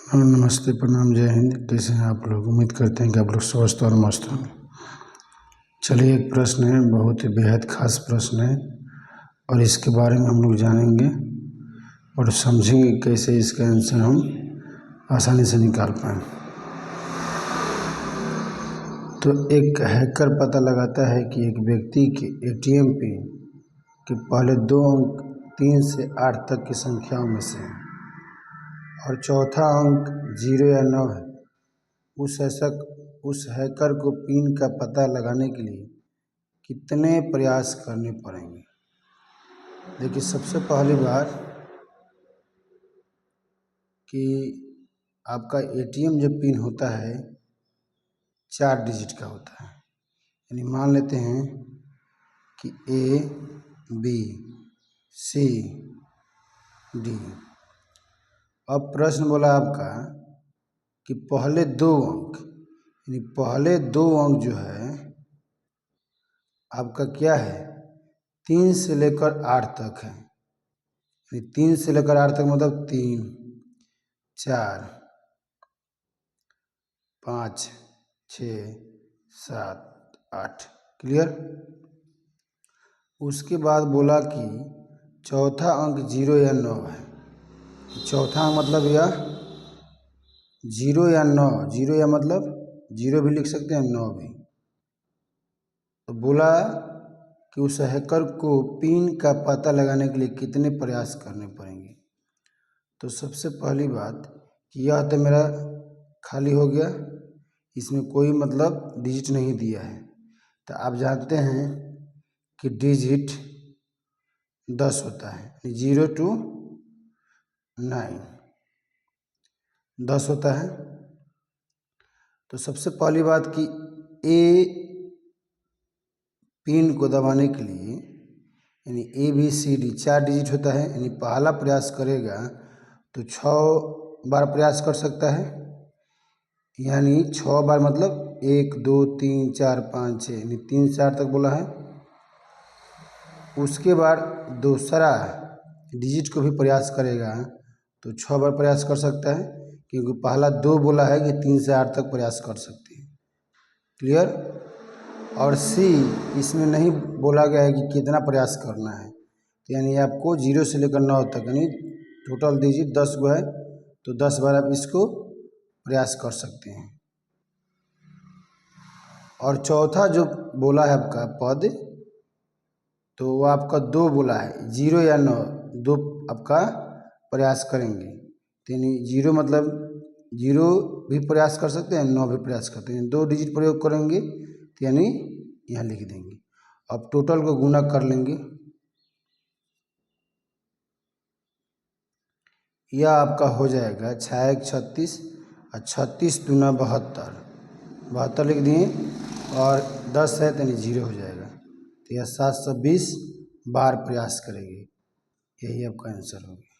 नमस्ते, प्रणाम, जय हिंद। कैसे हैं आप लोग? उम्मीद करते हैं कि आप लोग स्वस्थ और मस्त होंगे। चलिए, एक प्रश्न है, बहुत ही बेहद खास प्रश्न है और इसके बारे में हम लोग जानेंगे और समझेंगे कैसे इसका आंसर हम आसानी से निकाल पाएँ। तो एक हैकर पता लगाता है कि एक व्यक्ति के ATM पिन के पहले 2 अंक 3 से 8 तक की संख्याओं में से हैं और चौथा अंक 0 या 9 है। उस हैकर को पिन का पता लगाने के लिए कितने प्रयास करने पड़ेंगे? देखिए, सबसे पहली बात कि आपका ATM जो पिन होता है 4 डिजिट का होता है। यानी मान लेते हैं कि A, B, C, D। अब प्रश्न बोला आपका कि पहले 2 अंक, यानी पहले 2 अंक जो है आपका क्या है, 3 से लेकर 8 तक है। यानी 3 से लेकर 8 तक मतलब 3, 4, 5, 6, 7, 8। क्लियर? उसके बाद बोला कि चौथा अंक 0 या 9 है। चौथा अंक मतलब यह 0 या 9। 0 या मतलब 0 भी लिख सकते हैं, 9 भी। तो बोला कि उस हैकर को पिन का पता लगाने के लिए कितने प्रयास करने पड़ेंगे। तो सबसे पहली बात कि यह तो मेरा खाली हो गया, इसमें कोई मतलब डिजिट नहीं दिया है। तो आप जानते हैं कि डिजिट 10 होता है, 0 to 9 10 होता है। तो सबसे पहली बात कि ए पिन को दबाने के लिए, यानी ABCD 4 डिजिट होता है, यानी पहला प्रयास करेगा तो 6 बार प्रयास कर सकता है। यानी 6 बार मतलब 1 2 3 4 5 6, यानी 3 से 8 तक बोला है। उसके बाद दूसरा डिजिट को भी प्रयास करेगा तो 6 बार प्रयास कर सकता है, क्योंकि पहला 2 बोला है कि 3 से 8 तक प्रयास कर सकते हैं। क्लियर? और C इसमें नहीं बोला गया है कि कितना प्रयास करना है। तो यानी आपको 0 से लेकर 9 तक, यानी टोटल डिजिट 10 गो है, तो 10 बार आप इसको प्रयास कर सकते हैं। और चौथा जो बोला है आपका पद, तो वो आपका 2 बोला है, 0 या 9, 2 आपका प्रयास करेंगे। तो यानी 0 मतलब 0 भी प्रयास कर सकते हैं, 9 भी प्रयास करते हैं। 2 डिजिट प्रयोग करेंगे तो यानी यहाँ लिख देंगे। अब टोटल को गुना कर लेंगे। यह आपका हो जाएगा 6 1 36 और 36 दूना 72, 72 लिख दिए और 10 है तो यानी 0 हो जाएगा। तो यह 720 बार प्रयास करेंगे। यही आपका आंसर होगा।